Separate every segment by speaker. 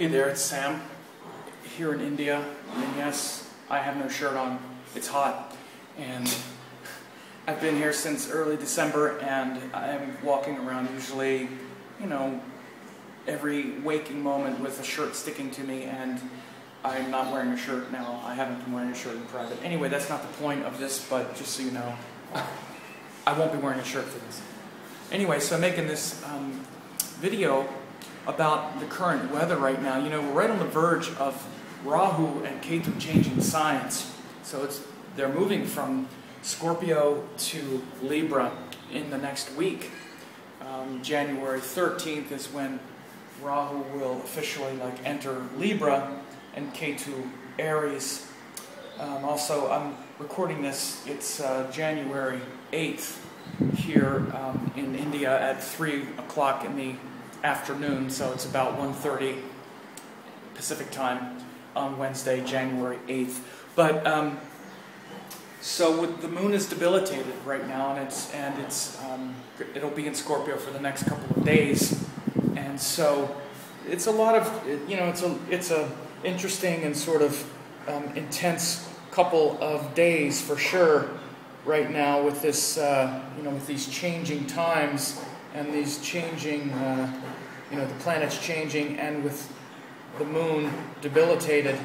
Speaker 1: Hey there, it's Sam here in India, and yes, I have no shirt on. It's hot, and I've been here since early December, and I'm walking around usually, every waking moment with a shirt sticking to me, and I'm not wearing a shirt now. I haven't been wearing a shirt in private. Anyway, that's not the point of this, but just so you know, I won't be wearing a shirt for this. Anyway, so I'm making this video about the current weather right now. We're right on the verge of Rahu and Ketu changing signs. So they're moving from Scorpio to Libra in the next week. January 13th is when Rahu will officially enter Libra and Ketu Aries. Also, I'm recording this, it's January 8th here in India at 3 o'clock in the afternoon, so it's about 1:30 Pacific time on Wednesday, January 8th. But so the moon is debilitated right now, and it'll be in Scorpio for the next couple of days, and so it's a lot of it's a interesting and sort of intense couple of days for sure right now with this with these changing times and these changing the planets changing, and with the moon debilitated.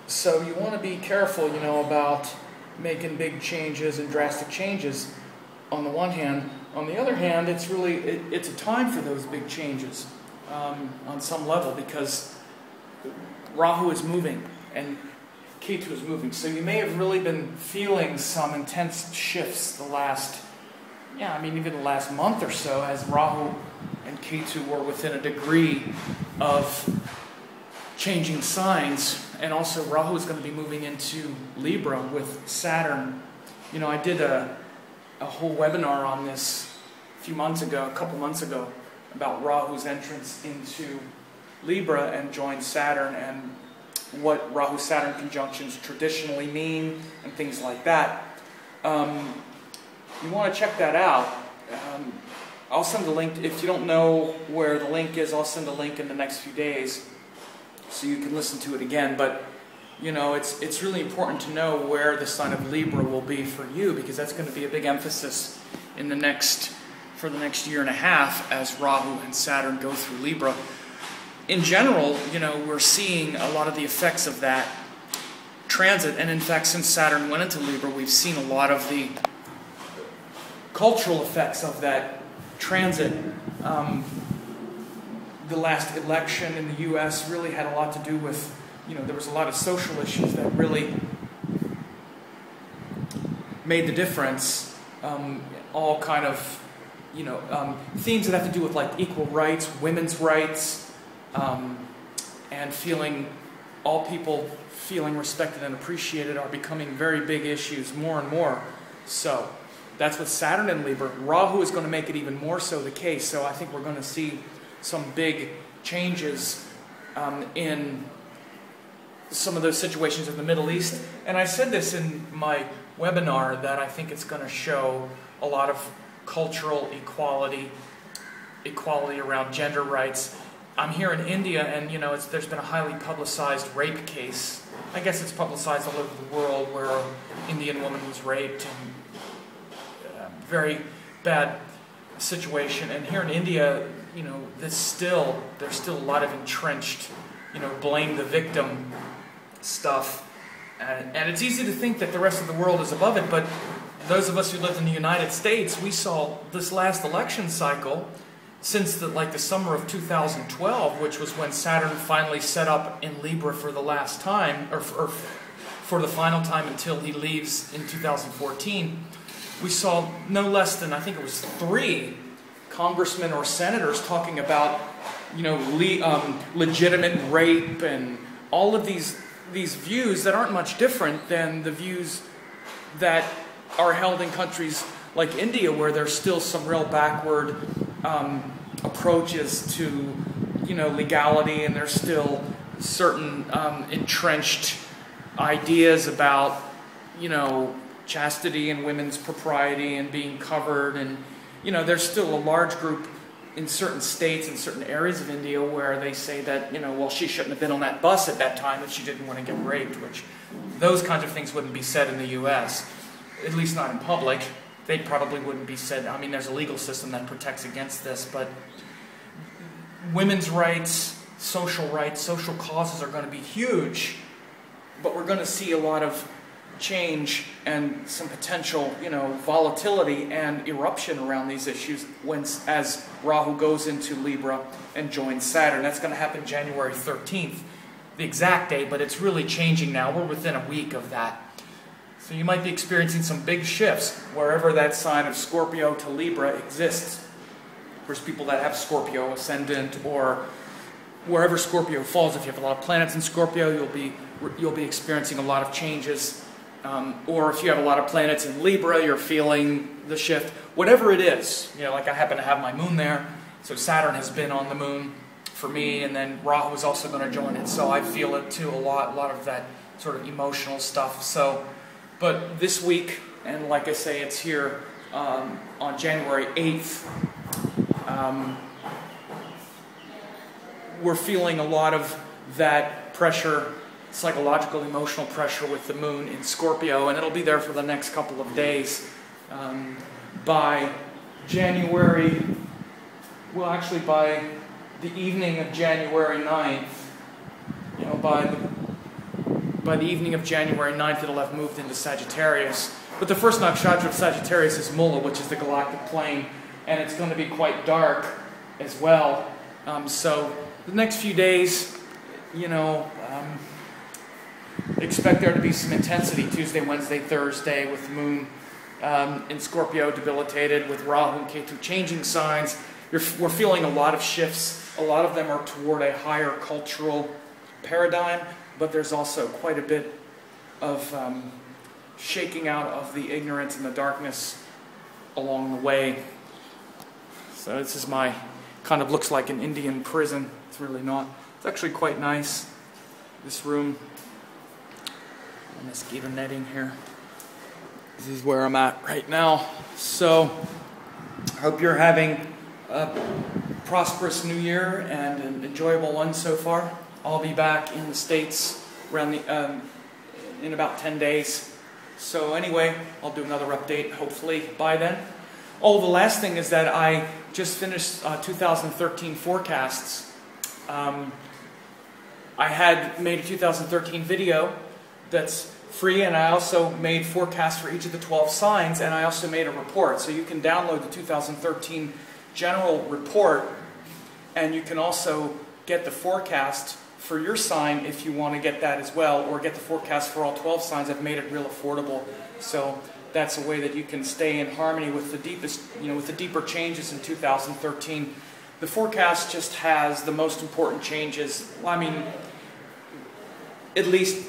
Speaker 1: So you want to be careful about making big changes and drastic changes on the one hand. On the other hand, it's a time for those big changes on some level, because Rahu is moving and Ketu is moving. So you may have really been feeling some intense shifts even the last month or so, as Rahu and Ketu were within a degree of changing signs. And also Rahu is going to be moving into Libra with Saturn. I did a whole webinar on this a couple months ago, about Rahu's entrance into Libra and joined Saturn, and what Rahu-Saturn conjunctions traditionally mean and things like that. You want to check that out. I'll send a link. If you don't know where the link is, I'll send a link in the next few days so you can listen to it again. But it's really important to know where the sign of Libra will be for you, because that's going to be a big emphasis for the next year and a half as Rahu and Saturn go through Libra. In general, we're seeing a lot of the effects of that transit, and in fact, since Saturn went into Libra, we've seen a lot of the cultural effects of that transit. The last election in the U.S. really had a lot to do with, there was a lot of social issues that really made the difference. All kind of, themes that have to do with equal rights, women's rights, and all people feeling respected and appreciated are becoming very big issues more and more. So that's with Saturn in Libra. Rahu is going to make it even more so the case. So I think we're going to see some big changes in some of those situations in the Middle East. And I said this in my webinar, that I think it's going to show a lot of cultural equality around gender rights. I'm here in India, and there's been a highly publicized rape case. I guess it's publicized all over the world, where an Indian woman was raped, and very bad situation. And here in India, there's still a lot of entrenched, blame the victim stuff, and it's easy to think that the rest of the world is above it. But those of us who lived in the United States, we saw this last election cycle, since the summer of 2012, which was when Saturn finally set up in Libra for the last time, or for the final time until he leaves in 2014. We saw no less than, I think it was 3 congressmen or senators talking about, legitimate rape and all of these views that aren't much different than the views that are held in countries like India, where there's still some real backward approaches to, legality, and there's still certain entrenched ideas about, chastity and women's propriety and being covered, and there's still a large group in certain states, in certain areas of India, where they say that, well, she shouldn't have been on that bus at that time if she didn't want to get raped, which those kinds of things wouldn't be said in the U.S., at least not in public. They probably wouldn't be said. I mean, there's a legal system that protects against this, but women's rights, social causes are going to be huge, but we're going to see a lot of change and some potential, volatility and eruption around these issues as Rahu goes into Libra and joins Saturn. That's going to happen January 13th, the exact date, but it's really changing now. We're within a week of that. So you might be experiencing some big shifts wherever that sign of Scorpio to Libra exists. There's people that have Scorpio ascendant, or wherever Scorpio falls. If you have a lot of planets in Scorpio, you'll be experiencing a lot of changes. Or if you have a lot of planets in Libra, you're feeling the shift. Whatever it is, like I happen to have my moon there, so Saturn has been on the moon for me, and then Rahu is also going to join it, so I feel it too a lot of that sort of emotional stuff. So, but this week, and like I say, it's here on January 8th, we're feeling a lot of that pressure, psychological, emotional pressure with the moon in Scorpio, and it'll be there for the next couple of days. By January, well, actually by the evening of January 9th, by the evening of January 9th, it'll have moved into Sagittarius. But the first nakshatra of Sagittarius is Mula, which is the galactic plane, and it's going to be quite dark as well. So the next few days, expect there to be some intensity Tuesday, Wednesday, Thursday, with the moon in Scorpio debilitated, with Rahu and Ketu changing signs. We're feeling a lot of shifts. A lot of them are toward a higher cultural paradigm, but there's also quite a bit of shaking out of the ignorance and the darkness along the way. So this is kind of looks like an Indian prison. It's really not. It's actually quite nice, this room. Mosquito netting here. This is where I'm at right now. So I hope you're having a prosperous new year and an enjoyable one so far. I'll be back in the States around in about 10 days. So anyway, I'll do another update hopefully by then. Oh, the last thing is that I just finished 2013 forecasts. I had made a 2013 video that's free, and I also made forecasts for each of the 12 signs, and I also made a report. So you can download the 2013 general report, and you can also get the forecast for your sign if you want to get that as well, or get the forecast for all 12 signs. I've made it real affordable. So that's a way that you can stay in harmony with the deepest, with the deeper changes in 2013. The forecast just has the most important changes. Well, I mean, at least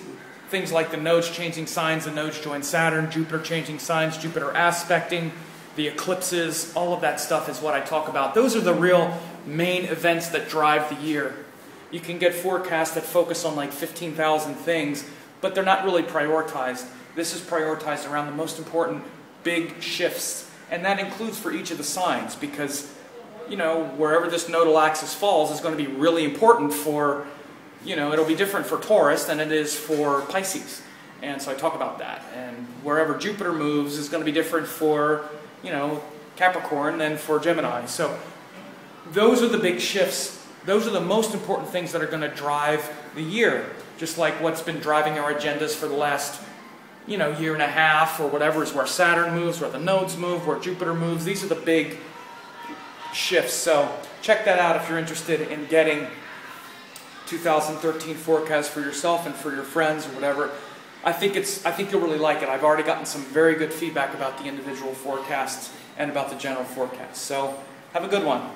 Speaker 1: things like the nodes changing signs, the nodes join Saturn, Jupiter changing signs, Jupiter aspecting, the eclipses, all of that stuff is what I talk about. Those are the real main events that drive the year. You can get forecasts that focus on like 15,000 things, but they're not really prioritized. This is prioritized around the most important big shifts, and that includes for each of the signs, because, wherever this nodal axis falls is going to be really important for, it'll be different for Taurus than it is for Pisces. And so I talk about that. And wherever Jupiter moves is going to be different for, Capricorn than for Gemini. So those are the big shifts. Those are the most important things that are going to drive the year. Just like what's been driving our agendas for the last, year and a half or whatever, is where Saturn moves, where the nodes move, where Jupiter moves. These are the big shifts. So check that out if you're interested in getting 2013 forecast for yourself and for your friends or whatever. I think you'll really like it. I've already gotten some very good feedback about the individual forecasts and about the general forecast. So have a good one.